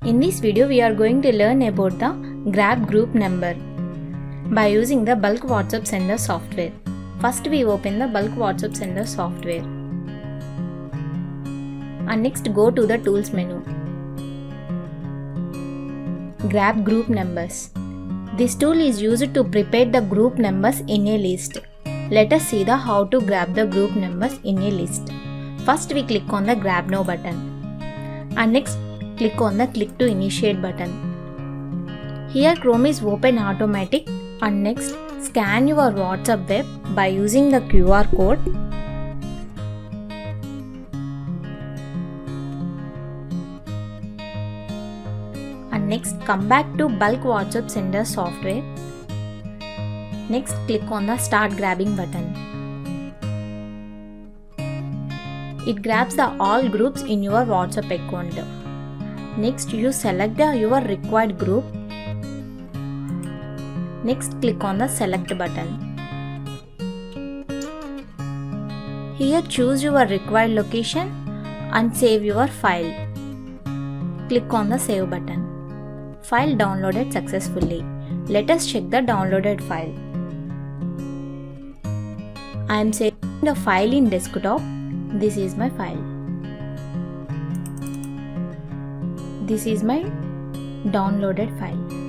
In this video, we are going to learn about the grab group number by using the bulk WhatsApp sender software. First, we open the bulk WhatsApp sender software and next go to the tools menu. Grab group numbers. This tool is used to prepare the group numbers in a list. Let us see the how to grab the group numbers in a list. First, we click on the grab now button and next click on the click to initiate button. Here Chrome is open automatic and next scan your WhatsApp web by using the QR code. And next come back to bulk WhatsApp sender software. Next click on the start grabbing button. It grabs the all groups in your WhatsApp account. Next you select your required group. Next click on the select button. Here choose your required location and save your file. Click on the save button. File downloaded successfully. Let us check the downloaded file. I am saving the file in desktop. This is my file. This is my downloaded file.